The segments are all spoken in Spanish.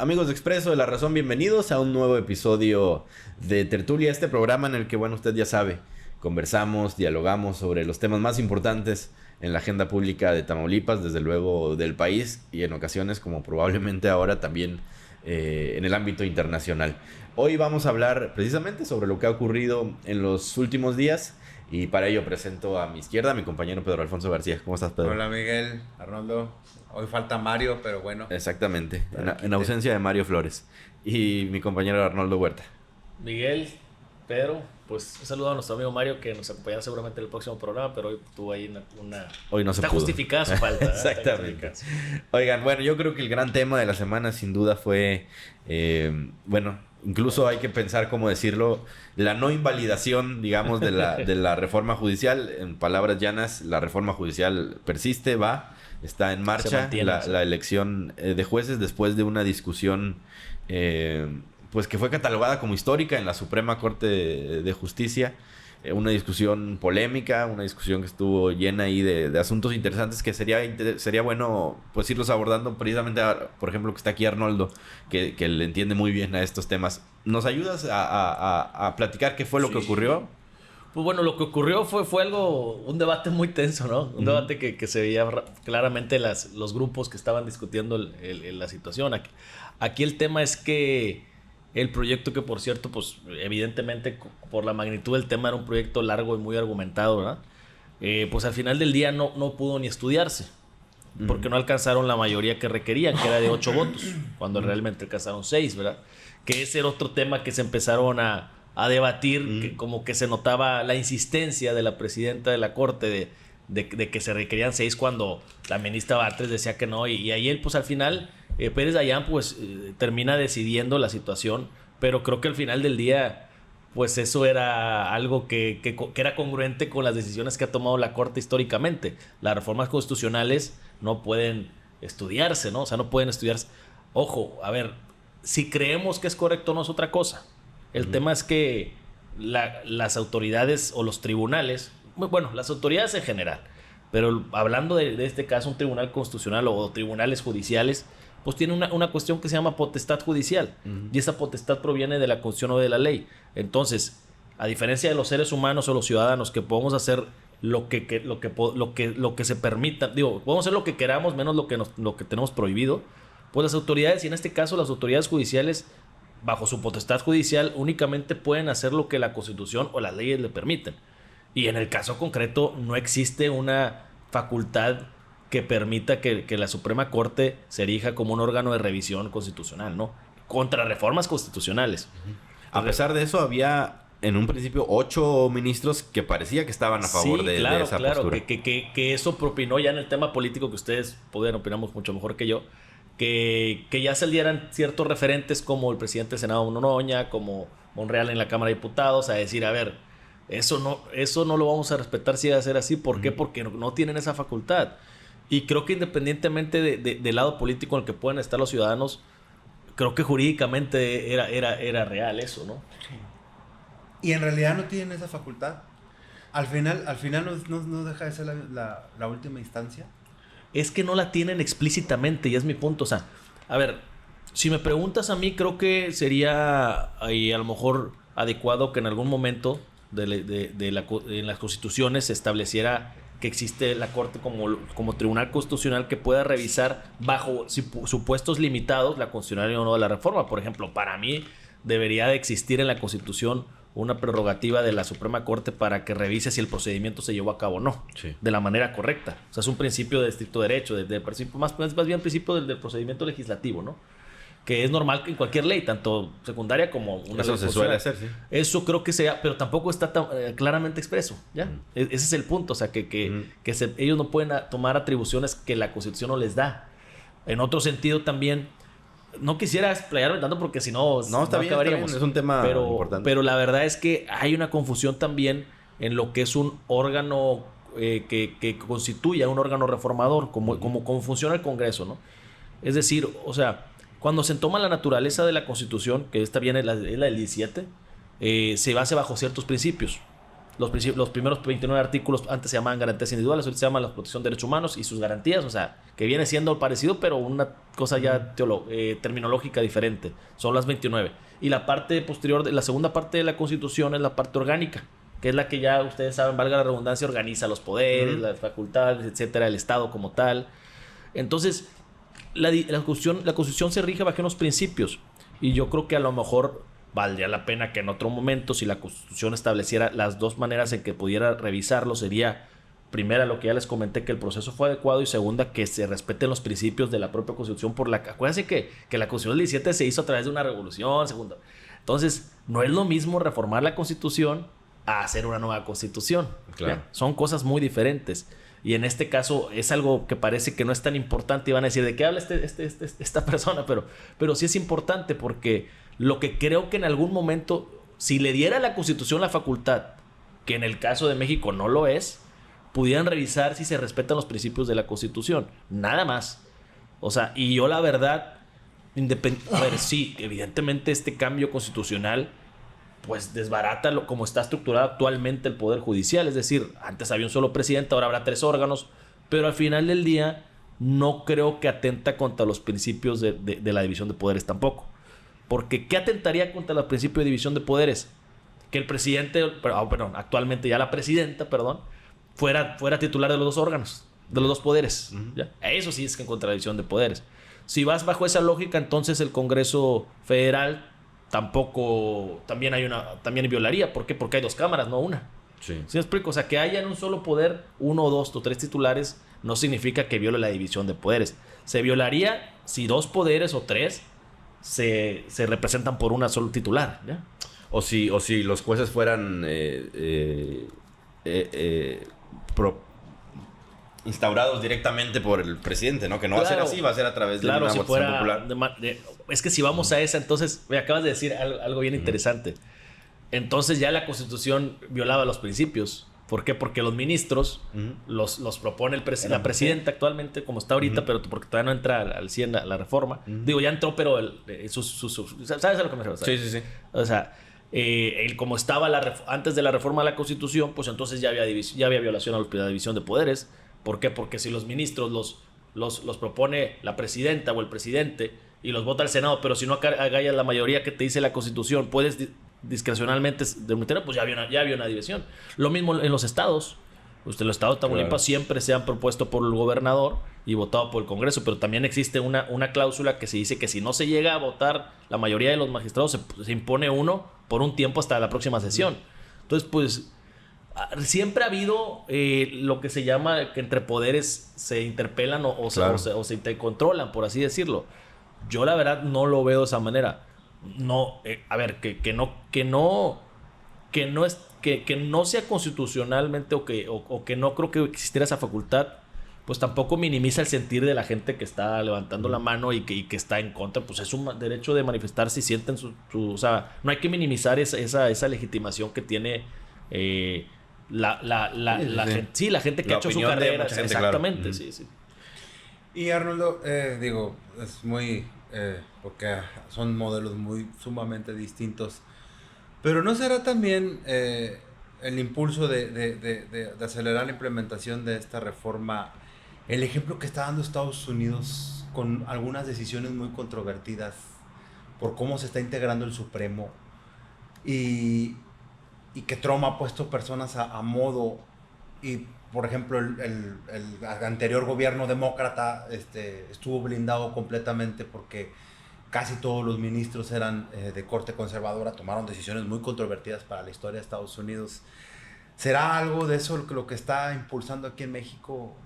Amigos de Expreso de La Razón, bienvenidos a un nuevo episodio de Tertulia, este programa en el que, bueno, usted ya sabe, conversamos, dialogamos sobre los temas más importantes en la agenda pública de Tamaulipas, desde luego del país y en ocasiones, como probablemente ahora, también en el ámbito internacional. Hoy vamos a hablar precisamente sobre lo que ha ocurrido en los últimos días y para ello presento a mi izquierda a mi compañero Pedro Alfonso García. ¿Cómo estás, Pedro? Hola, Miguel, Arnoldo. Hoy falta Mario, pero bueno. Exactamente, en ausencia de Mario Flores y mi compañero Arnoldo Huerta. Miguel, Pedro, pues un saludo a nuestro amigo Mario que nos acompañará seguramente en el próximo programa, pero hoy tuvo ahí Hoy no se Está pudo. Justificada su falta. Exactamente. Oigan, bueno, yo creo que el gran tema de la semana sin duda fue, incluso hay que pensar, cómo decirlo, la no invalidación, digamos, de la reforma judicial. En palabras llanas, la reforma judicial persiste, está en marcha la elección de jueces después de una discusión pues que fue catalogada como histórica en la Suprema Corte de Justicia. Una discusión polémica, una discusión que estuvo llena ahí de asuntos interesantes que sería bueno pues irlos abordando precisamente, por ejemplo, que está aquí Arnoldo, que le entiende muy bien a estos temas. ¿Nos ayudas a platicar qué fue lo que ocurrió? Pues bueno, lo que ocurrió fue un debate muy tenso, ¿no? Un debate que se veía claramente los grupos que estaban discutiendo la situación. Aquí el tema es que el proyecto, que por cierto, pues evidentemente por la magnitud del tema era un proyecto largo y muy argumentado, ¿verdad? Pues al final del día no pudo ni estudiarse, porque no alcanzaron la mayoría que requerían, que era de 8 votos, cuando realmente alcanzaron 6, ¿verdad? Que ese era otro tema que se empezaron a debatir, que como que se notaba la insistencia de la presidenta de la Corte de que se requerían 6 cuando la ministra Batres decía que no, y ahí él pues al final Pérez Dayán pues termina decidiendo la situación, pero creo que al final del día pues eso era algo que era congruente con las decisiones que ha tomado la Corte históricamente. Las reformas constitucionales no pueden estudiarse, ¿no? O sea, no pueden estudiarse. Ojo, a ver, si creemos que es correcto no es otra cosa. El tema es que las autoridades o los tribunales, bueno, las autoridades en general, pero hablando de este caso, un tribunal constitucional o tribunales judiciales, pues tiene una cuestión que se llama potestad judicial. Y esa potestad proviene de la Constitución o de la ley. Entonces, a diferencia de los seres humanos o los ciudadanos que podemos hacer lo que se permita, podemos hacer lo que queramos menos lo que tenemos prohibido, pues las autoridades, y en este caso las autoridades judiciales, bajo su potestad judicial, únicamente pueden hacer lo que la Constitución o las leyes le permiten. Y en el caso concreto no existe una facultad que permita que la Suprema Corte se erija como un órgano de revisión constitucional, ¿no? Contra reformas constitucionales. A pesar de eso, había en un principio 8 ministros que parecía que estaban a favor de esa postura. Que eso propinó ya en el tema político, que ustedes opinamos mucho mejor que yo, que ya salieran ciertos referentes como el presidente del Senado Noroña, como Monreal en la Cámara de Diputados, a decir, a ver, eso no lo vamos a respetar si va a ser así. ¿Por qué? Porque no tienen esa facultad. Y creo que independientemente del lado político en el que puedan estar los ciudadanos, creo que jurídicamente era real eso, ¿no? Y en realidad no tienen esa facultad. Al final no deja de ser la última instancia. Es que no la tienen explícitamente, y es mi punto. O sea, a ver, si me preguntas a mí, creo que sería ahí a lo mejor adecuado que en algún momento en las constituciones se estableciera que existe la Corte como tribunal constitucional que pueda revisar bajo supuestos limitados la constitucionalidad o no de la reforma. Por ejemplo, para mí debería de existir en la Constitución una prerrogativa de la Suprema Corte para que revise si el procedimiento se llevó a cabo o no, de la manera correcta. O sea, es un principio de estricto derecho, más bien principio del procedimiento legislativo, ¿no? Que es normal que en cualquier ley, tanto secundaria como una ley. Eso se suele hacer, sí. Eso creo que sea, pero tampoco está tan claramente expreso, ¿ya? Ese es el punto, o sea, ellos no pueden tomar atribuciones que la Constitución no les da. En otro sentido también, no quisiera explayarme tanto porque si no, está bien, acabaríamos. Es un tema importante. Pero la verdad es que hay una confusión también en lo que es un órgano que constituya un órgano reformador, como funciona el Congreso, ¿no? Es decir, o sea, cuando se toma la naturaleza de la Constitución, que esta viene es la del 17, se basa bajo ciertos principios. los primeros 29 artículos antes se llamaban garantías individuales, hoy se llaman la protección de derechos humanos y sus garantías, o sea, que viene siendo parecido, pero una cosa ya terminológica diferente. Son las 29. Y la parte posterior, la segunda parte de la Constitución es la parte orgánica, que es la que ya ustedes saben, valga la redundancia, organiza los poderes, las facultades, etcétera, el Estado como tal. Entonces, la Constitución se rige bajo unos principios. Y yo creo que a lo mejor valdría la pena que en otro momento, si la Constitución estableciera las dos maneras en que pudiera revisarlo, sería, primera, lo que ya les comenté, que el proceso fue adecuado, y segunda, que se respeten los principios de la propia Constitución. Acuérdense que la Constitución del 17 se hizo a través de una revolución, segunda. Entonces, no es lo mismo reformar la Constitución a hacer una nueva Constitución. Claro. Son cosas muy diferentes. Y en este caso es algo que parece que no es tan importante y van a decir, ¿de qué habla esta persona? Pero sí es importante, porque lo que creo que en algún momento, si le diera a la Constitución la facultad, que en el caso de México no lo es, pudieran revisar si se respetan los principios de la Constitución. Nada más. O sea, y yo la verdad, a ver, sí, evidentemente este cambio constitucional pues desbarata como está estructurado actualmente el Poder Judicial. Es decir, antes había un solo presidente, ahora habrá 3 órganos, pero al final del día no creo que atenta contra los principios de la división de poderes tampoco. Porque ¿qué atentaría contra los principios de división de poderes? Que el presidente, actualmente ya la presidenta, fuera titular de los 2 órganos, de los 2 poderes. ¿Ya? Eso sí es que en contra la división de poderes. Si vas bajo esa lógica, entonces el Congreso Federal también violaría. ¿Por qué? Porque hay 2 cámaras, no una. Sí. ¿Sí me explico? O sea, que haya en un solo poder 1 o 2 o 3 titulares no significa que viole la división de poderes. Se violaría si 2 poderes o 3 se representan por una solo titular, ¿ya? O si los jueces fueran instaurados directamente por el presidente, ¿no? Que no va a ser así, va a ser a través de una votación popular. Es que si vamos a esa, entonces me acabas de decir algo bien interesante. Entonces ya la Constitución violaba los principios. ¿Por qué? Porque los ministros los propone la presidenta actualmente, como está ahorita, pero porque todavía no entra al 100 la reforma. Digo, ya entró, pero ¿sabes a lo que me refiero? Sí. O sea, como estaba antes de la reforma de la Constitución, pues entonces ya había violación a la división de poderes. ¿Por qué? Porque si los ministros los propone la presidenta o el presidente y los vota el Senado, pero si no agallas la mayoría que te dice la Constitución, puedes discrecionalmente demeter, pues ya había una división. Lo mismo en los estados. Los estados de Tamaulipas siempre se han propuesto por el gobernador y votado por el Congreso, pero también existe una cláusula que se dice que si no se llega a votar la mayoría de los magistrados, se impone uno por un tiempo hasta la próxima sesión. Entonces, pues siempre ha habido lo que se llama que entre poderes se interpelan o se intercontrolan, por así decirlo. Yo la verdad no lo veo de esa manera. No, a ver, que no sea constitucionalmente o que no creo que existiera esa facultad, pues tampoco minimiza el sentir de la gente que está levantando la mano y que está en contra. Pues es un derecho de manifestarse y sienten o sea, no hay que minimizar esa legitimación que tiene la gente que ha hecho su carrera. Exactamente, claro. Sí. Y Arnoldo, es muy porque son modelos sumamente distintos, pero ¿no será también el impulso de acelerar la implementación de esta reforma el ejemplo que está dando Estados Unidos con algunas decisiones muy controvertidas por cómo se está integrando el Supremo y que Trump ha puesto personas a modo? Y por ejemplo el anterior gobierno demócrata estuvo blindado completamente porque casi todos los ministros eran de corte conservadora, tomaron decisiones muy controvertidas para la historia de Estados Unidos. ¿Será algo de eso lo que está impulsando aquí en México?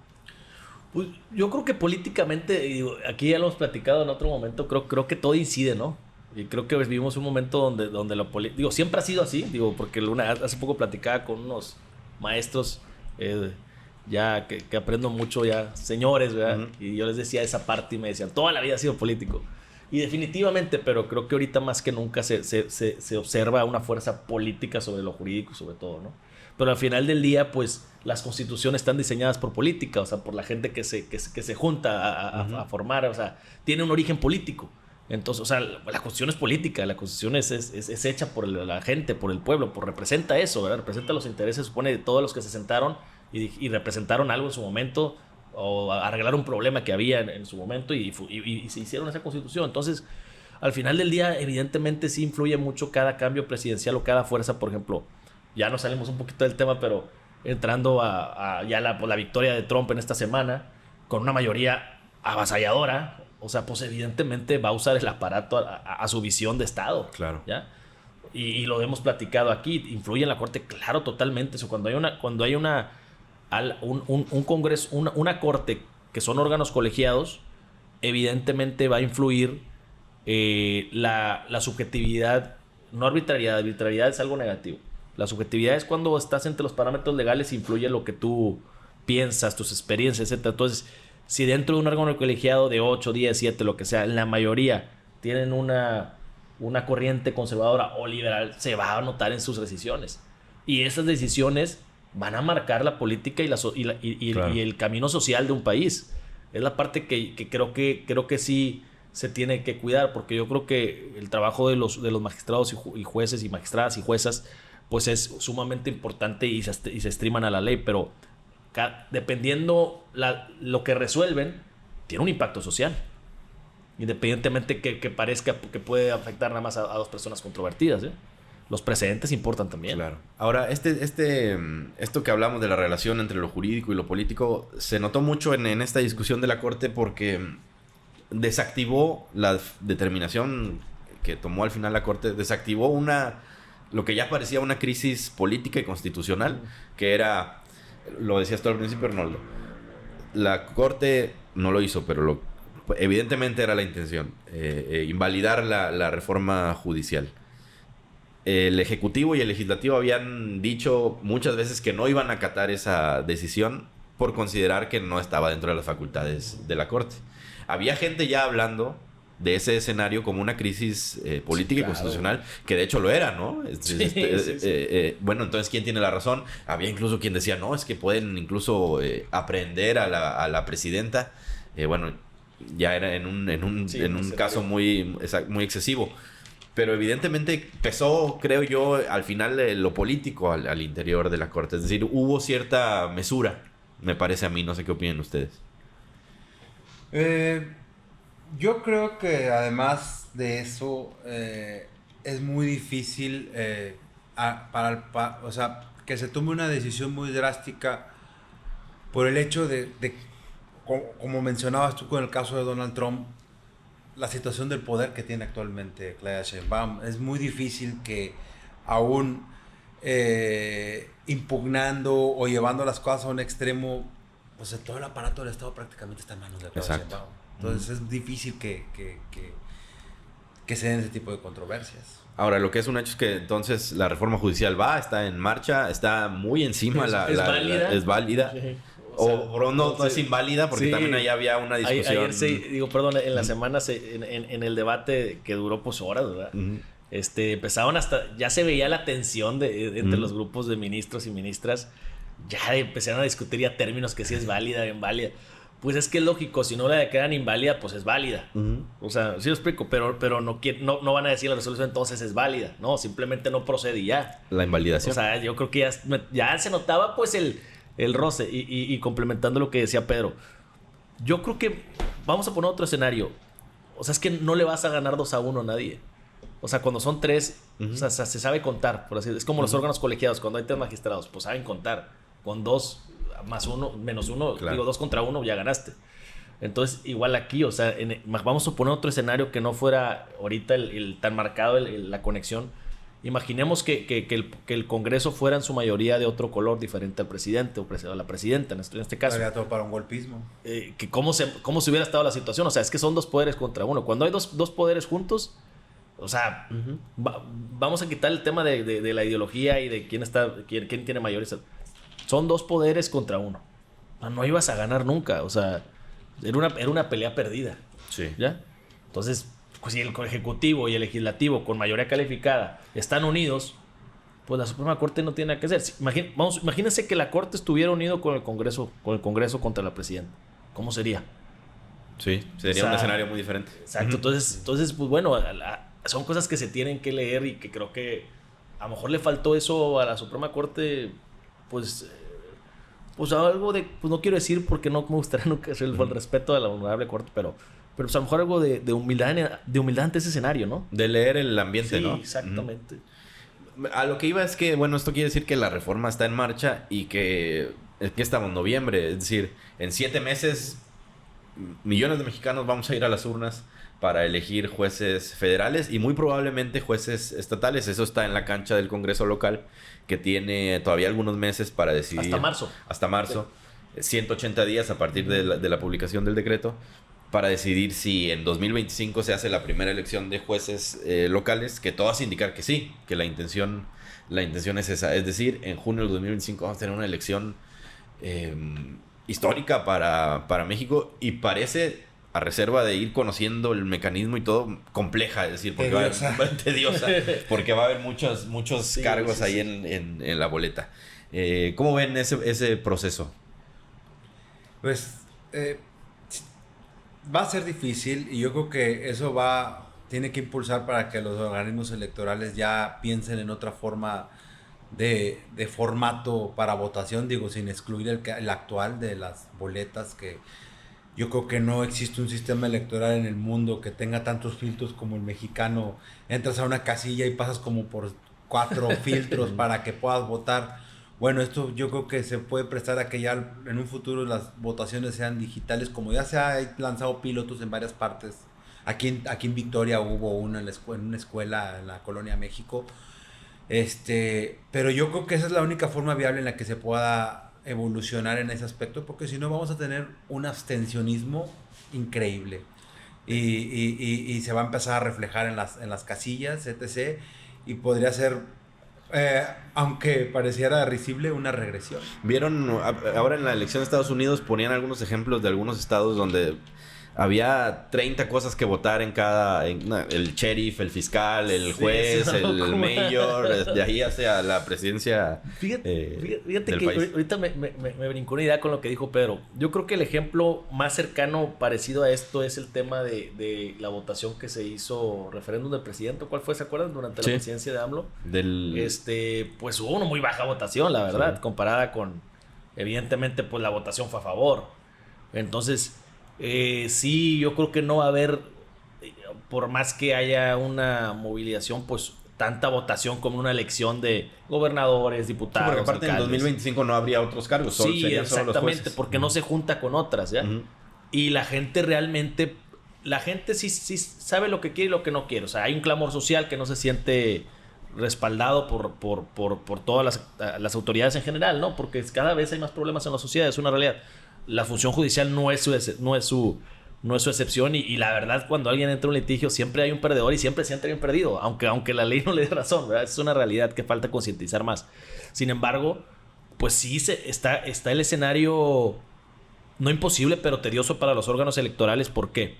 Pues yo creo que políticamente, aquí ya lo hemos platicado en otro momento, creo que todo incide, ¿no? Y creo que vivimos un momento donde lo político, siempre ha sido así, porque hace poco platicaba con unos maestros ya que aprendo mucho, ya señores, ¿verdad? Y yo les decía esa parte y me decían, toda la vida ha sido político. Y definitivamente, pero creo que ahorita más que nunca se observa una fuerza política sobre lo jurídico, sobre todo, ¿no? Pero al final del día, pues, las constituciones están diseñadas por política, o sea, por la gente que se junta a formar, o sea, tiene un origen político. Entonces, o sea, la Constitución es política, la Constitución es hecha por la gente, por el pueblo, representa eso, ¿verdad? Representa los intereses, supone, de todos los que se sentaron y representaron algo en su momento o arreglar un problema que había en su momento y se hicieron esa Constitución. Entonces, al final del día, evidentemente sí influye mucho cada cambio presidencial o cada fuerza. Por ejemplo, ya nos salimos un poquito del tema, pero entrando a ya la victoria de Trump en esta semana, con una mayoría avasalladora, o sea, pues evidentemente va a usar el aparato a su visión de Estado. Claro. ¿Ya? Y lo hemos platicado aquí, influye en la Corte, claro, totalmente. O sea, cuando hay un Congreso, una Corte que son órganos colegiados, evidentemente va a influir la subjetividad, no arbitrariedad. Arbitrariedad es algo negativo. La subjetividad es cuando estás entre los parámetros legales, influye lo que tú piensas, tus experiencias, etc. Entonces, si dentro de un órgano colegiado de 8, 10, 7, lo que sea, la mayoría tienen una corriente conservadora o liberal, se va a notar en sus decisiones. Y esas decisiones van a marcar la política y el camino social de un país. Es la parte que creo que sí se tiene que cuidar, porque yo creo que el trabajo de los magistrados y jueces y magistradas y juezas pues es sumamente importante y se estriman a la ley, pero dependiendo lo que resuelven, tiene un impacto social. Independientemente que parezca que puede afectar nada más a dos personas controvertidas, ¿eh? Los precedentes importan también. Claro. Ahora, esto que hablamos de la relación entre lo jurídico y lo político, se notó mucho en esta discusión de la Corte porque desactivó la determinación que tomó al final la Corte, desactivó lo que ya parecía una crisis política y constitucional, que era... Lo decías tú al principio, Arnoldo. La Corte no lo hizo, pero evidentemente era la intención. Invalidar la reforma judicial. El Ejecutivo y el Legislativo habían dicho muchas veces que no iban a acatar esa decisión por considerar que no estaba dentro de las facultades de la Corte. Había gente ya hablando de ese escenario como una crisis política y constitucional, que de hecho lo era, ¿no? Bueno, entonces, ¿quién tiene la razón? Había incluso quien decía, no, es que pueden incluso aprehender a la presidenta. Bueno, ya era en un caso muy excesivo. Pero evidentemente pesó, creo yo, al final lo político al interior de la Corte. Es decir, hubo cierta mesura, me parece a mí. No sé qué opinan ustedes. Yo creo que además de eso es muy difícil o sea, que se tome una decisión muy drástica por el hecho de como mencionabas tú con el caso de Donald Trump, la situación del poder que tiene actualmente Claudia Sheinbaum. Es muy difícil que aún impugnando o llevando las cosas a un extremo, pues todo el aparato del Estado prácticamente está en manos de Claudia Sheinbaum. Entonces es difícil que se den ese tipo de controversias. Ahora, lo que es un hecho es que entonces la reforma judicial está en marcha, está muy encima. Es válida. Sí. O no es inválida, porque también ahí había una discusión. Ayer en la semana, en el debate que duró pues horas, ¿verdad? Empezaron ya se veía la tensión entre los grupos de ministros y ministras. Ya empezaron a discutir ya términos que si es válida o inválida. Pues es que es lógico, si no la declaran inválida, pues es válida. O sea, sí lo explico, pero no van a decir la resolución entonces es válida. No, simplemente no procede y ya. La invalidación. O sea, yo creo que ya se notaba pues el roce. Y complementando lo que decía Pedro, yo creo que vamos a poner otro escenario. O sea, es que no le vas a ganar 2-1 a nadie. O sea, cuando son 3, o sea, se sabe contar, por así decirlo. Es como los órganos colegiados, cuando hay 3 magistrados, pues saben contar. Con 2 más 1, menos 1, claro. Digo 2 contra 1, ya ganaste. Entonces, igual aquí, o sea, vamos a poner otro escenario que no fuera ahorita tan marcado la conexión. Imaginemos que el Congreso fuera en su mayoría de otro color diferente al presidente o a la presidenta, en este caso. Sería todo para un golpismo. Que cómo se hubiera estado la situación. O sea, es que son 2 poderes contra 1. Cuando hay dos poderes juntos, o sea, vamos a quitar el tema de la ideología y de quién tiene mayores. Son 2 poderes contra 1. No ibas a ganar nunca. O sea, era una pelea perdida. Sí. ¿Ya? Entonces, pues si el Ejecutivo y el Legislativo con mayoría calificada están unidos, pues la Suprema Corte no tiene nada que hacer. Imagínense que la Corte estuviera unido con el Congreso contra la Presidenta. ¿Cómo sería? Sí, sería un escenario muy diferente. Exacto, entonces pues bueno, son cosas que se tienen que leer y que creo que a lo mejor le faltó eso a la Suprema Corte, pues algo de, pues no quiero decir porque no me gustaría nunca hacer el respeto a la honorable Corte, pero pues a lo mejor algo de humildad ante ese escenario, ¿no? De leer el ambiente, sí, ¿no? Exactamente. A lo que iba es que, bueno, esto quiere decir que la reforma está en marcha y que estamos en noviembre, es decir, en 7 meses millones de mexicanos vamos a ir a las urnas para elegir jueces federales y muy probablemente jueces estatales. Eso está en la cancha del Congreso local, que tiene todavía algunos meses para decidir. Hasta marzo. Sí. 180 días a partir de la publicación del decreto para decidir si en 2025 se hace la primera elección de jueces locales, que todas indicar que sí, que la intención es esa. Es decir, en junio del 2025 vamos a tener una elección histórica para México y parece, a reserva de ir conociendo el mecanismo y todo, compleja, es decir, porque tediosa, porque va a haber muchos cargos ahí en la boleta. ¿Cómo ven ese proceso? Pues va a ser difícil y yo creo que eso tiene que impulsar para que los organismos electorales ya piensen en otra forma de formato para votación, digo, sin excluir el actual de las boletas, que yo creo que no existe un sistema electoral en el mundo que tenga tantos filtros como el mexicano. Entras a una casilla y pasas como por 4 filtros para que puedas votar. Bueno, esto yo creo que se puede prestar a que ya en un futuro las votaciones sean digitales, como ya se ha lanzado pilotos en varias partes. Aquí en Victoria hubo una en una escuela en la Colonia México. Pero yo creo que esa es la única forma viable en la que se pueda evolucionar en ese aspecto, porque si no vamos a tener un abstencionismo increíble y se va a empezar a reflejar en las casillas, etc. Y podría ser, aunque pareciera risible, una regresión. ¿Vieron? Ahora en la elección de Estados Unidos ponían algunos ejemplos de algunos estados donde había 30 cosas que votar el sheriff, el fiscal, el juez, el mayor, de ahí hacia la presidencia. Fíjate del que país. ahorita me brincó una idea con lo que dijo Pedro. Yo creo que el ejemplo más cercano parecido a esto es el tema de la votación que se hizo, referéndum del presidente. ¿Cuál fue? ¿Se acuerdan? Durante la presidencia de AMLO. Pues hubo una muy baja votación, la verdad, sí, comparada con, evidentemente, pues la votación fue a favor. Entonces, sí, yo creo que no va a haber, por más que haya una movilización, pues tanta votación como una elección de gobernadores, diputados, sí, porque aparte alcaldes. En 2025 no habría otros cargos, sí, exactamente, porque no se junta con otras, ¿ya? Uh-huh. Y la gente realmente, sí sabe lo que quiere y lo que no quiere. O sea, hay un clamor social que no se siente respaldado por todas las autoridades en general, ¿no? Porque cada vez hay más problemas en la sociedad, es una realidad. La función judicial no es su excepción y la verdad, cuando alguien entra en un litigio siempre hay un perdedor y siempre se entra bien perdido, aunque la ley no le dé razón, ¿verdad? Es una realidad que falta concientizar más. Sin embargo, pues sí está el escenario no imposible, pero tedioso para los órganos electorales. ¿Por qué?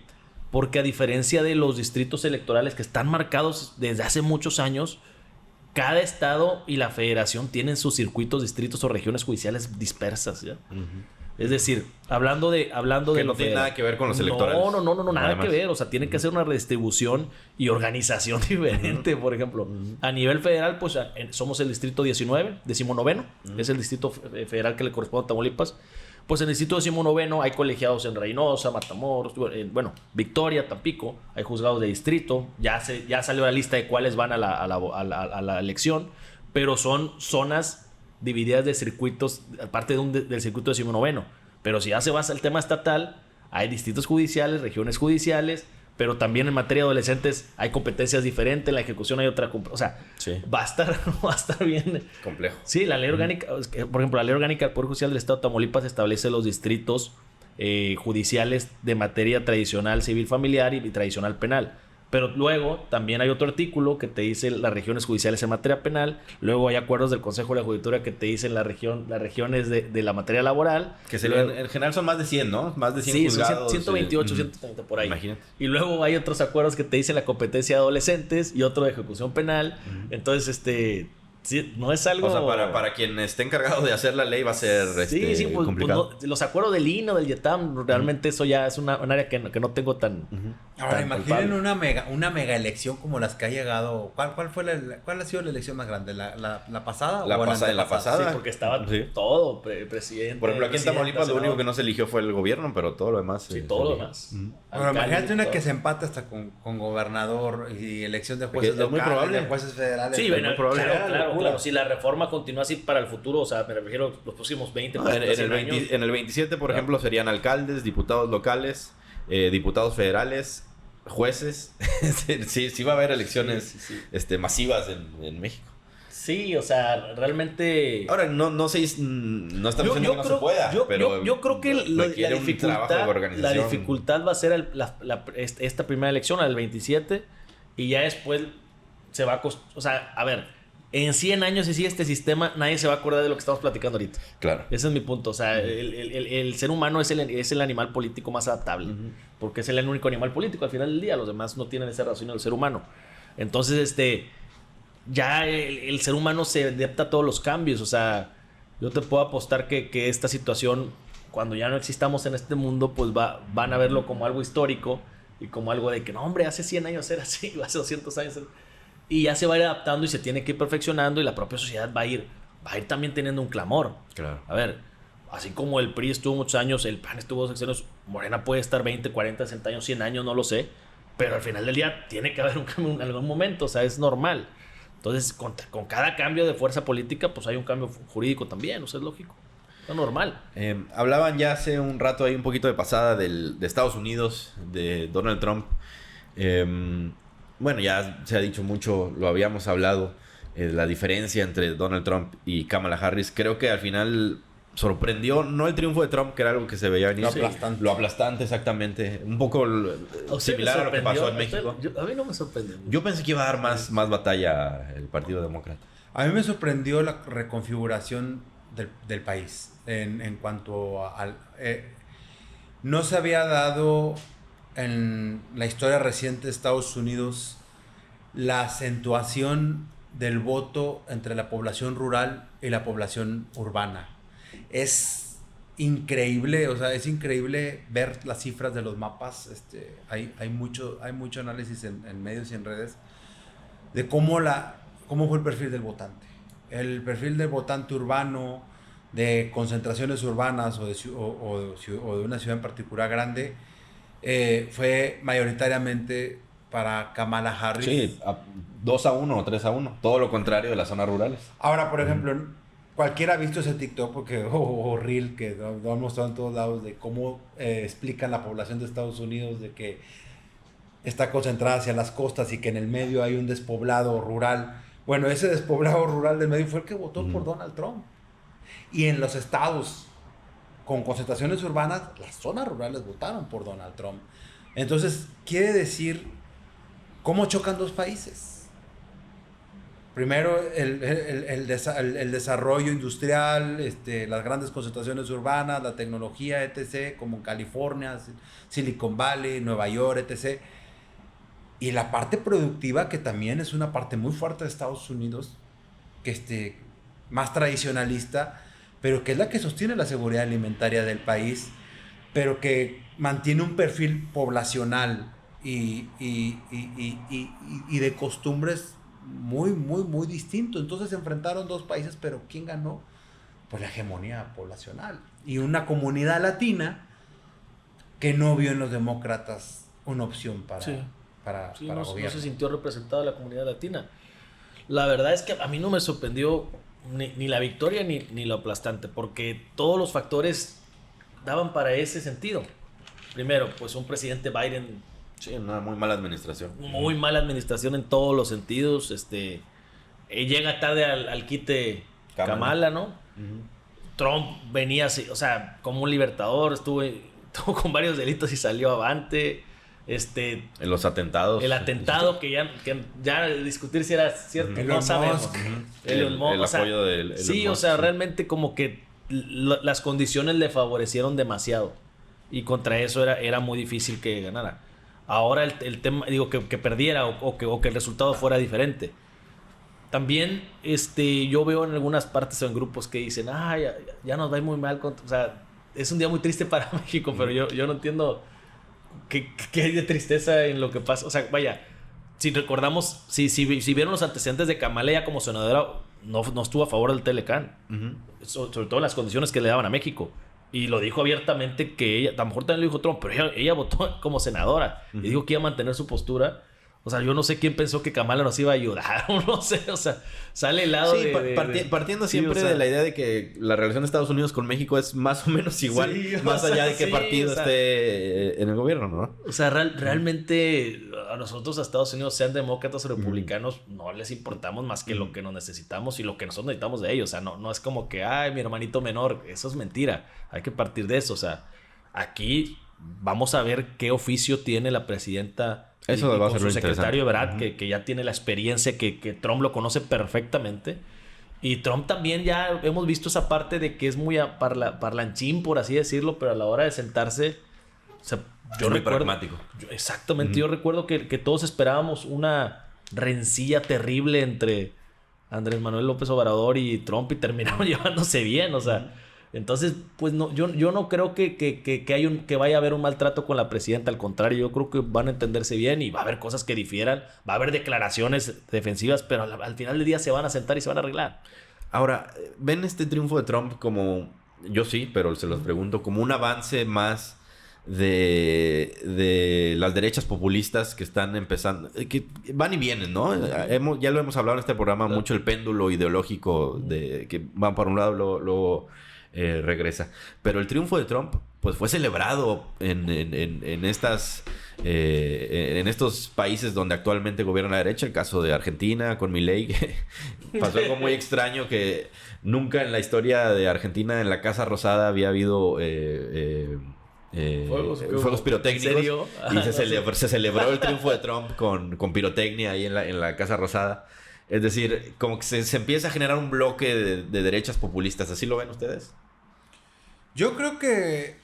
Porque a diferencia de los distritos electorales que están marcados desde hace muchos años, cada estado y la federación tienen sus circuitos, distritos o regiones judiciales dispersas, ¿ya? Uh-huh. Es decir, hablando de que no tiene nada que ver con los electorales. No, nada que ver. O sea, tiene que hacer una redistribución y organización diferente. Por ejemplo, a nivel federal, pues somos el distrito 19, 19, es el distrito federal que le corresponde a Tamaulipas. Pues en el distrito 19 hay colegiados en Reynosa, Matamoros, Victoria, Tampico, hay juzgados de distrito. Ya salió la lista de cuáles van a la elección, pero son zonas divididas de circuitos, aparte del circuito 19. Pero si ya se basa el tema estatal, hay distritos judiciales, regiones judiciales, pero también en materia de adolescentes hay competencias diferentes, en la ejecución hay otra. O sea, sí, va a estar bien complejo. Sí, la ley orgánica, por ejemplo, la ley orgánica del Poder Judicial del Estado de Tamaulipas establece los distritos judiciales de materia tradicional civil familiar y tradicional penal. Pero luego también hay otro artículo que te dice las regiones judiciales en materia penal. Luego hay acuerdos del Consejo de la Judicatura que te dicen las regiones de la materia laboral. Que en general son más de 100, ¿no? Más de 100 sí, juzgados. 128, 130 por ahí. Imagínate. Y luego hay otros acuerdos que te dicen la competencia de adolescentes y otro de ejecución penal. Uh-huh. Entonces, Sí, no es algo... O sea, para quien esté encargado de hacer la ley va a ser pues, complicado. Pues los acuerdos del INO, del YETAM, realmente eso ya es un área que no tengo tan... Ahora, tan imaginen una mega elección como las que ha llegado. ¿Cuál ha sido la elección más grande? ¿La pasada? La pasada. Sí, porque estaba todo, presidente. Por ejemplo, aquí en Tamaulipas lo único que no se eligió fue el gobierno, pero todo lo demás. Sí, todo lo demás. Pero imagínate una que se empate hasta con gobernador y elección de jueces locales, muy probable. de jueces federales. Sí, bueno, claro. Si la reforma continúa así para el futuro, o sea, me refiero los próximos 20, en el 27, por ejemplo, serían alcaldes, diputados locales, diputados federales, jueces. sí va a haber elecciones masivas en México. Sí, o sea, realmente... Ahora, no sé, no estamos diciendo que no se pueda, pero yo creo que la dificultad va a ser esta primera elección, la del 27, y ya después se va a... O sea, a ver, en 100 años si sigue este sistema, nadie se va a acordar de lo que estamos platicando ahorita. Claro. Ese es mi punto. O sea, el ser humano es el animal político más adaptable, porque es el único animal político al final del día. Los demás no tienen ese raciocinio del ser humano. Entonces, ya el ser humano se adapta a todos los cambios. O sea, yo te puedo apostar que esta situación, cuando ya no existamos en este mundo, pues van a verlo como algo histórico y como algo de que, no, hombre, hace 100 años era así, hace 200 años era... Y ya se va a ir adaptando y se tiene que ir perfeccionando, y la propia sociedad va a ir también teniendo un clamor. Claro. A ver, así como el PRI estuvo muchos años, el PAN estuvo 2 años, Morena puede estar 20, 40, 60 años, 100 años, no lo sé. Pero al final del día tiene que haber un cambio en algún momento, o sea, es normal. Entonces, con cada cambio de fuerza política, pues hay un cambio jurídico también, o sea, es lógico. Es normal. Hablaban ya hace un rato ahí un poquito de pasada de Estados Unidos, de Donald Trump. Bueno, ya se ha dicho mucho, lo habíamos hablado, la diferencia entre Donald Trump y Kamala Harris. Creo que al final sorprendió, no el triunfo de Trump, que era algo que se veía venir. Lo aplastante, exactamente. Un poco similar a lo que pasó en México. A mí no me sorprendió. Yo pensé que iba a dar más batalla el Partido Demócrata. A mí me sorprendió la reconfiguración del país en cuanto al... no se había dado en la historia reciente de Estados Unidos la acentuación del voto entre la población rural y la población urbana. Es increíble, o sea, es increíble ver las cifras de los mapas. Hay mucho análisis en medios y en redes de cómo fue el perfil del votante. El perfil del votante urbano, de concentraciones urbanas o de una ciudad en particular grande, fue mayoritariamente para Kamala Harris. Sí, 2-1 o 3-1. Todo lo contrario de las zonas rurales. Ahora, por ejemplo, cualquiera ha visto ese TikTok o Reel que lo han mostrado en todos lados de cómo explican la población de Estados Unidos, de que está concentrada hacia las costas y que en el medio hay un despoblado rural. Bueno, ese despoblado rural del medio fue el que votó por Donald Trump. Y en los estados con concentraciones urbanas, las zonas rurales votaron por Donald Trump. Entonces, quiere decir cómo chocan dos países. Primero, el desarrollo industrial, las grandes concentraciones urbanas, la tecnología, etc., como en California, Silicon Valley, Nueva York, etc. Y la parte productiva, que también es una parte muy fuerte de Estados Unidos, que más tradicionalista, pero que es la que sostiene la seguridad alimentaria del país, pero que mantiene un perfil poblacional y de costumbres muy, muy, muy distinto. Entonces se enfrentaron dos países, pero ¿quién ganó? Pues la hegemonía poblacional. Y una comunidad latina que no vio en los demócratas una opción para no gobierno. No se sintió representada la comunidad latina. La verdad es que a mí no me sorprendió ni la victoria ni lo aplastante, porque todos los factores daban para ese sentido. Primero, pues un presidente Biden... Sí, una muy mala administración. Muy mala administración en todos los sentidos. Llega tarde al quite Kamala, ¿no? Trump venía así, o sea, como un libertador, estuvo con varios delitos y salió avante. En los atentados. El atentado que ya discutir si era cierto, no sabemos. El apoyo del sí, o sea, realmente como que las condiciones le favorecieron demasiado. Y contra eso era muy difícil que ganara. Ahora el tema, digo, que perdiera o que el resultado fuera diferente. también yo veo en algunas partes o en grupos que dicen, ya nos va a ir muy mal. O sea, es un día muy triste para México, pero yo no entiendo qué hay de tristeza en lo que pasa. O sea, vaya, si recordamos, si vieron los antecedentes de Kamala, ella como senadora no estuvo a favor del Telecán. Sobre todo las condiciones que le daban a México. Y lo dijo abiertamente que ella, a lo mejor también lo dijo Trump, pero ella votó como senadora. Y dijo que iba a mantener su postura. O sea, yo no sé quién pensó que Kamala nos iba a ayudar, o no sé, o sea, sale el lado partiendo siempre de la idea de que la relación de Estados Unidos con México es más o menos igual, más allá de qué partido esté en el gobierno, ¿no? O sea, realmente a nosotros, a Estados Unidos, sean demócratas o republicanos, no les importamos más que lo que nos necesitamos y lo que nosotros necesitamos de ellos. O sea, no es como que, mi hermanito menor, eso es mentira. Hay que partir de eso. O sea, aquí vamos a ver qué oficio tiene la presidenta. Eso va a ser su secretario, ¿verdad? Que ya tiene la experiencia, que Trump lo conoce perfectamente. Y Trump también ya hemos visto esa parte de que es muy parlanchín, por así decirlo, pero a la hora de sentarse, o sea, yo recuerdo, pragmático. Exactamente, yo recuerdo que todos esperábamos una rencilla terrible entre Andrés Manuel López Obrador y Trump y terminaron llevándose bien, o sea. Entonces, pues no, yo no creo que vaya a haber un maltrato con la presidenta. Al contrario, yo creo que van a entenderse bien y va a haber cosas que difieran. Va a haber declaraciones defensivas, pero al final del día se van a sentar y se van a arreglar. Ahora, ¿ven este triunfo de Trump como... Yo sí, pero se los pregunto, como un avance más de las derechas populistas que están empezando, que van y vienen, ¿no? Ya lo hemos hablado en este programa, mucho el péndulo ideológico de que van para un lado, luego regresa. Pero el triunfo de Trump pues fue celebrado en estos países donde actualmente gobierna la derecha. El caso de Argentina con Milei, que pasó algo muy extraño, que nunca en la historia de Argentina en la Casa Rosada había habido fuegos pirotécnicos. Y se celebró el triunfo de Trump con pirotecnia ahí en la Casa Rosada. Es decir, como que se empieza a generar un bloque de derechas populistas. ¿Así lo ven ustedes? Yo creo que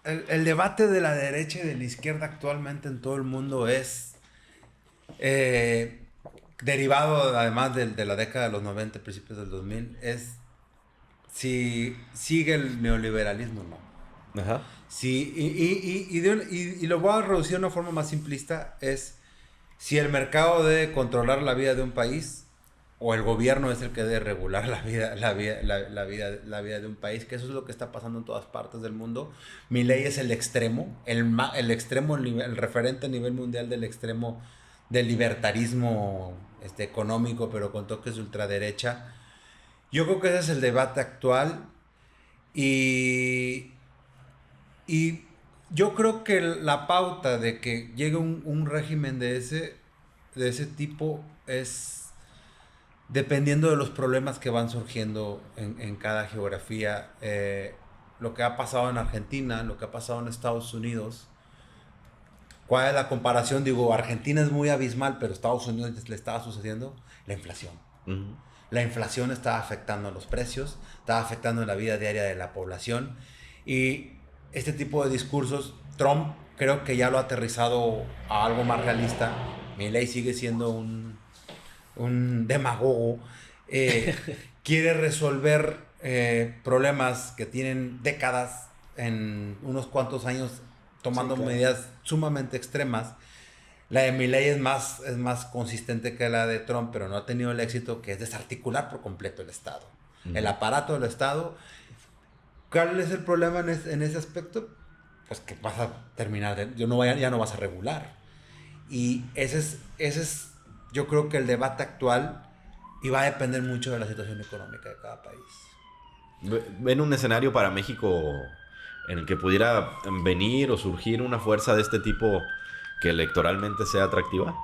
el debate de la derecha y de la izquierda actualmente en todo el mundo es derivado, además de la década de los 90, principios del 2000, es si sigue el neoliberalismo o no. Ajá. Sí, y lo voy a reducir de una forma más simplista, es si el mercado debe controlar la vida de un país o el gobierno es el que debe regular la vida de un país, que eso es lo que está pasando en todas partes del mundo. Milei es el extremo, el extremo, el referente a nivel mundial del extremo del libertarismo económico, pero con toques de ultraderecha. Yo creo que ese es el debate actual y yo creo que la pauta de que llegue un régimen de ese tipo es dependiendo de los problemas que van surgiendo en cada geografía. Lo que ha pasado en Argentina, lo que ha pasado en Estados Unidos. ¿Cuál es la comparación? Digo, Argentina es muy abismal, pero Estados Unidos le estaba sucediendo la inflación. Uh-huh. La inflación estaba afectando los precios, estaba afectando la vida diaria de la población. Y este tipo de discursos, Trump creo que ya lo ha aterrizado a algo más realista. Milei sigue siendo un demagogo. Quiere resolver problemas que tienen décadas en unos cuantos años, tomando medidas sumamente extremas. La de Milei es más consistente que la de Trump, pero no ha tenido el éxito que es desarticular por completo el Estado. Uh-huh. El aparato del Estado. ¿Cuál es el problema en ese aspecto? Pues que vas a terminar, ya no vas a regular. Y ese es yo creo que el debate actual, y va a depender mucho de la situación económica de cada país. ¿Ven un escenario para México en el que pudiera venir o surgir una fuerza de este tipo que electoralmente sea atractiva?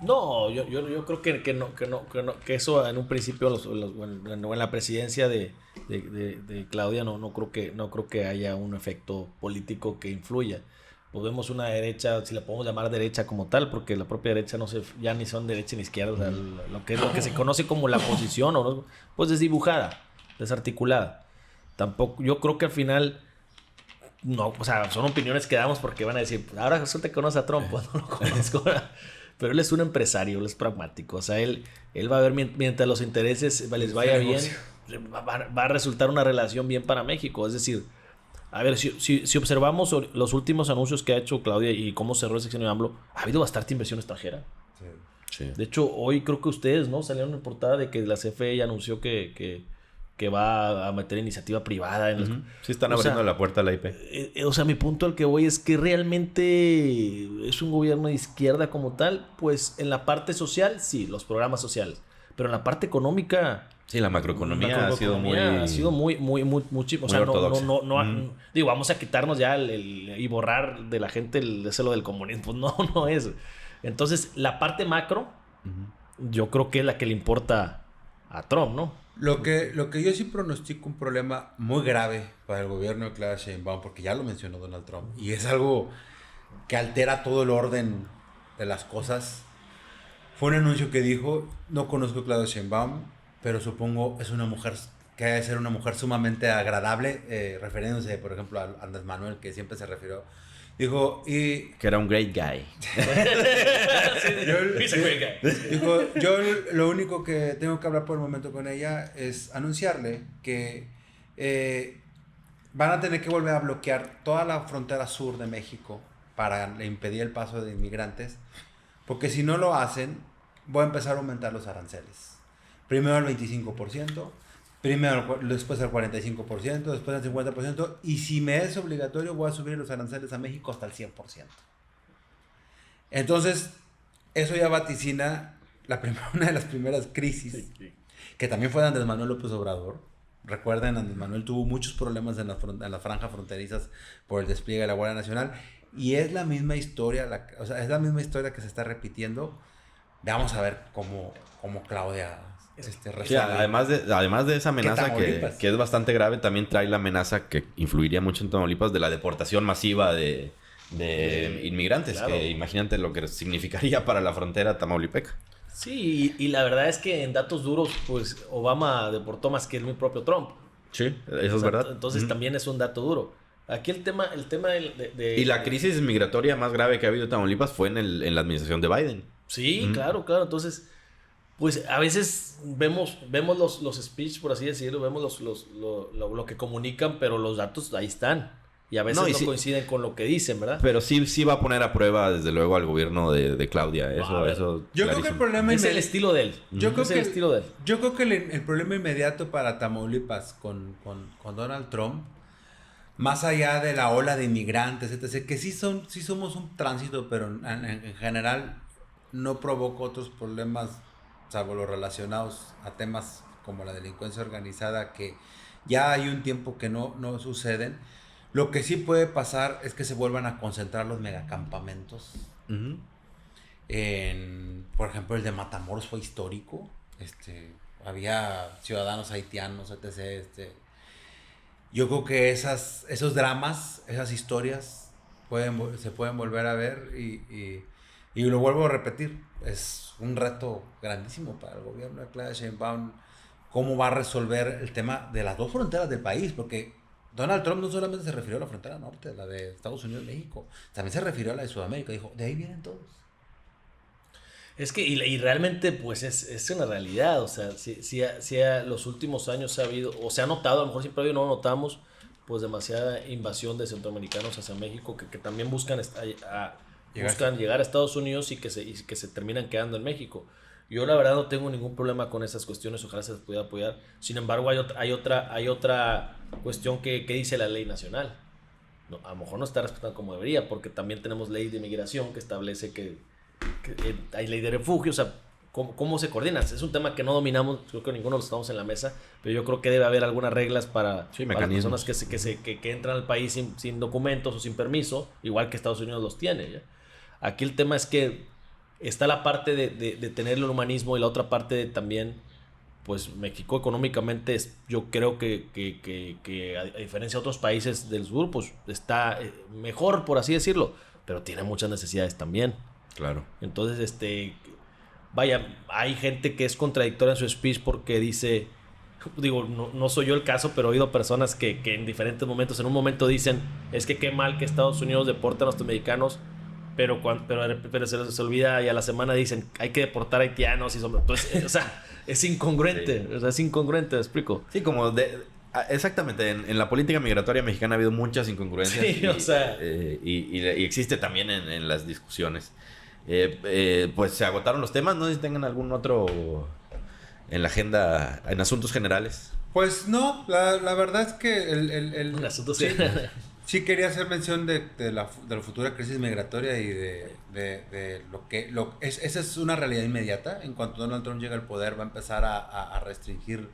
No, yo creo que eso en un principio en la presidencia de Claudia no creo que haya un efecto político que influya. Pues vemos una derecha, si la podemos llamar derecha como tal, porque la propia derecha ya ni son derecha ni izquierda, o sea, lo que se conoce como la oposición, pues desdibujada, desarticulada. Tampoco, yo creo que al final, no, o sea, son opiniones que damos porque van a decir, ahora resulta que conoce a Trump, pues no lo conozco. pero él es un empresario, él es pragmático. O sea, él va a ver mientras los intereses les vaya bien, va a resultar una relación bien para México. Es decir, a ver, si observamos los últimos anuncios que ha hecho Claudia y cómo cerró el sexenio de AMLO, ha habido bastante inversión extranjera. Sí. De hecho, hoy creo que ustedes, ¿no? Salieron en portada de que la CFE ya anunció que va a meter iniciativa privada. Sí, están abriendo la puerta a la IP. O sea, mi punto al que voy es que realmente es un gobierno de izquierda como tal. Pues en la parte social, sí, los programas sociales. Pero en la parte económica... Sí, la macroeconomía ha sido muy... Ha sido muy o sea, no, digo, vamos a quitarnos ya y borrar de la gente el celo del comunismo. Pues no es. Entonces, la parte macro, yo creo que es la que le importa a Trump, ¿no? Lo que yo sí pronostico un problema muy grave para el gobierno de Claudia Sheinbaum, porque ya lo mencionó Donald Trump, y es algo que altera todo el orden de las cosas. Fue un anuncio que dijo: no conozco a Claudia Sheinbaum, pero supongo es una mujer que debe ser una mujer sumamente agradable, refiriéndose, por ejemplo, a Andrés Manuel, que siempre se refirió. Dijo, y... que era un great guy. Dijo, yo lo único que tengo que hablar por el momento con ella es anunciarle que van a tener que volver a bloquear toda la frontera sur de México para impedir el paso de inmigrantes, porque si no lo hacen, voy a empezar a aumentar los aranceles. Primero al 25%. Después al 45%, después al 50%, y si me es obligatorio voy a subir los aranceles a México hasta el 100%. Entonces, eso ya vaticina una de las primeras crisis, que también fue de Andrés Manuel López Obrador. Recuerden, Andrés Manuel tuvo muchos problemas en las franjas fronterizas por el despliegue de la Guardia Nacional, y es la misma historia, es la misma historia que se está repitiendo. Vamos a ver cómo Claudia... Sí, además de esa amenaza que es bastante grave, también trae la amenaza que influiría mucho en Tamaulipas de la deportación masiva de inmigrantes. Claro. Que imagínate lo que significaría para la frontera tamaulipeca. Sí, y la verdad es que en datos duros, pues Obama deportó más que el propio Trump. Sí, eso es verdad. Entonces también es un dato duro. Aquí el tema y la crisis migratoria más grave que ha habido en Tamaulipas fue en la administración de Biden. Sí, claro. Entonces... pues a veces vemos los speech, por así decirlo, vemos lo que comunican, pero los datos ahí están. Y a veces no coinciden con lo que dicen, ¿verdad? Pero sí va a poner a prueba, desde luego, al gobierno de Claudia. Eso yo creo que el problema es el estilo de él. Yo creo que el problema inmediato para Tamaulipas con Donald Trump, más allá de la ola de inmigrantes, etc., que sí somos un tránsito, pero en general no provoca otros problemas, salvo los relacionados a temas como la delincuencia organizada, que ya hay un tiempo que no suceden. Lo que sí puede pasar es que se vuelvan a concentrar los megacampamentos. Por ejemplo, el de Matamoros fue histórico. Había ciudadanos haitianos, etc. Yo creo que esos dramas, esas historias se pueden volver a ver, y lo vuelvo a repetir, es un reto grandísimo para el gobierno de Claudia Sheinbaum cómo va a resolver el tema de las dos fronteras del país, porque Donald Trump no solamente se refirió a la frontera norte, la de Estados Unidos y México, también se refirió a la de Sudamérica. Dijo, de ahí vienen todos. Es que, y realmente, pues es una realidad. O sea, si los últimos años se ha notado, a lo mejor siempre ha habido, no notamos, pues demasiada invasión de centroamericanos hacia México, que también buscan llegar a Estados Unidos y que se terminan quedando en México. Yo la verdad no tengo ningún problema con esas cuestiones, ojalá se les pudiera apoyar. Sin embargo, hay otra cuestión que dice la ley nacional. No, a lo mejor no está respetando como debería, porque también tenemos ley de migración que establece que hay ley de refugio. O sea, ¿cómo se coordina? Es un tema que no dominamos, creo que ninguno de los estamos en la mesa, pero yo creo que debe haber algunas reglas para las personas que entran al país sin documentos o sin permiso, igual que Estados Unidos los tiene, ¿ya? Aquí el tema es que está la parte de tener el humanismo y la otra parte de también, pues México económicamente yo creo que a diferencia de otros países del sur, pues está mejor, por así decirlo, pero tiene muchas necesidades también. Claro. Entonces, vaya, hay gente que es contradictoria en su speech porque dice, digo, no soy yo el caso, pero he oído personas que en diferentes momentos, en un momento dicen, es que qué mal que Estados Unidos deporte a los mexicanos, pero se les olvida y a la semana dicen hay que deportar haitianos y entonces, o sea, es incongruente, sí. O sea, es incongruente, ¿me explico? Sí, como exactamente, en la política migratoria mexicana ha habido muchas incongruencias. Sí, o sea. Y existe también en las discusiones. Pues se agotaron los temas, no sé si tengan algún otro en la agenda, en asuntos generales. Pues no, la verdad es que el asuntos sí quería hacer mención de la futura crisis migratoria y de lo que... esa es una realidad inmediata. En cuanto Donald Trump llega al poder, va a empezar a restringir,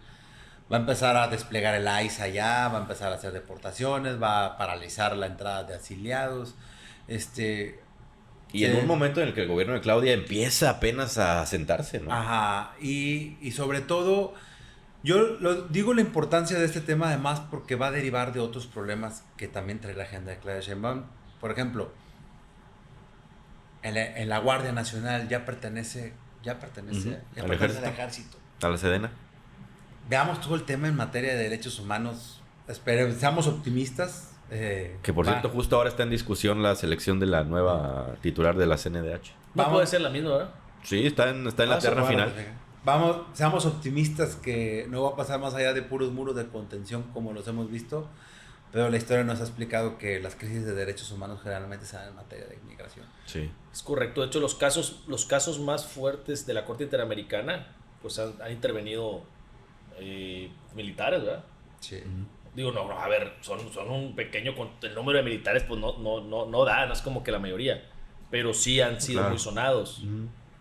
va a empezar a desplegar el ICE allá, va a empezar a hacer deportaciones, va a paralizar la entrada de exiliados. Y en un momento en el que el gobierno de Claudia empieza apenas a sentarse, ¿no? Ajá, y sobre todo... Yo digo la importancia de este tema además porque va a derivar de otros problemas que también trae la agenda de Claudia Sheinbaum. Por ejemplo, en la Guardia Nacional ya pertenece al ejército. A la Sedena. Veamos todo el tema en materia de derechos humanos. Seamos optimistas. Que por cierto, justo ahora está en discusión la selección de la nueva titular de la CNDH. No puede ser la misma, ¿verdad? Sí, está en la terna final. Seamos optimistas que no va a pasar más allá de puros muros de contención como los hemos visto, pero la historia nos ha explicado que las crisis de derechos humanos generalmente se dan en materia de inmigración. Sí. Es correcto. De hecho, los casos más fuertes de la Corte Interamericana pues han intervenido militares, ¿verdad? Sí. Digo, no, a ver, son un pequeño... El número de militares pues no es como que la mayoría, pero sí han sido muy sonados.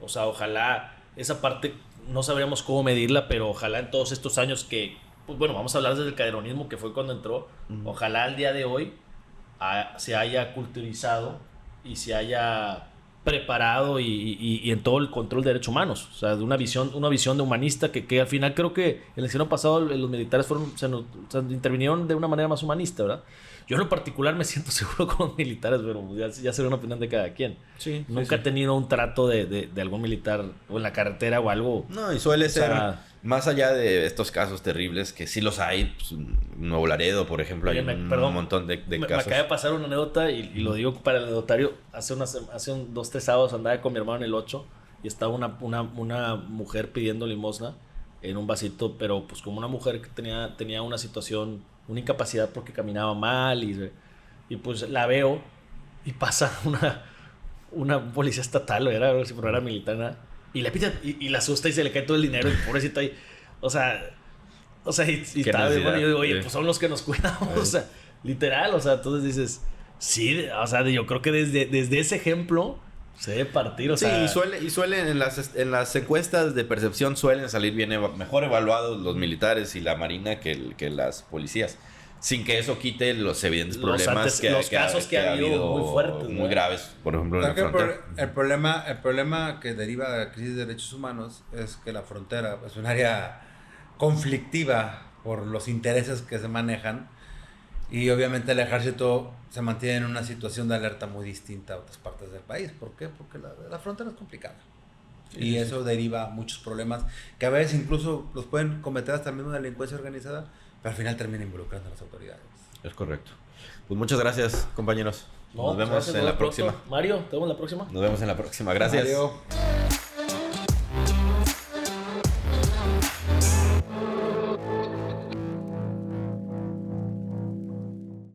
O sea, ojalá esa parte... No sabríamos cómo medirla, pero ojalá en todos estos años que... Pues bueno, vamos a hablar desde el calderonismo, que fue cuando entró. Ojalá al día de hoy se haya culturizado y se haya preparado y en todo el control de derechos humanos. O sea, de una visión de humanista que al final creo que en el siglo pasado los militares intervinieron de una manera más humanista, ¿verdad? Yo en lo particular me siento seguro con los militares, pero ya será una opinión de cada quien. Sí, Nunca he tenido un trato de algún militar o en la carretera o algo. No, y suele ser, más allá de estos casos terribles, que sí los hay, pues, Nuevo Laredo, por ejemplo, hay un montón de casos. Me acaba de pasar una anécdota y lo digo para el anecdotario. Hace 2-3 sábados andaba con mi hermano en el 8 y estaba una mujer pidiendo limosna en un vasito, pero pues como una mujer que tenía una situación... una incapacidad porque caminaba mal y pues la veo y pasa una policía estatal pero era militar y le pita y la asusta y se le cae todo el dinero y pobrecita ahí o sea y tal, bueno, yo digo, oye, pues son los que nos cuidamos, o sea, literal, o sea, entonces dices, sí, o sea, yo creo que desde ese ejemplo se debe partir, o sea... Sí, y suelen en las encuestas de percepción suelen salir mejor evaluados los militares y la marina que las policías. Sin que eso quite los evidentes problemas los casos que ha habido muy fuertes. Muy graves, por ejemplo, en la frontera. El problema que deriva de la crisis de derechos humanos es que la frontera es un área conflictiva por los intereses que se manejan. Y obviamente el ejército se mantiene en una situación de alerta muy distinta a otras partes del país. ¿Por qué? Porque la frontera es complicada. Y eso deriva muchos problemas que a veces incluso los pueden cometer hasta mismo la delincuencia organizada, pero al final termina involucrando a las autoridades. Es correcto. Pues muchas gracias, compañeros. Nos vemos en la próxima. Mario, ¿te vemos en la próxima? Nos vemos en la próxima. Gracias. Mario.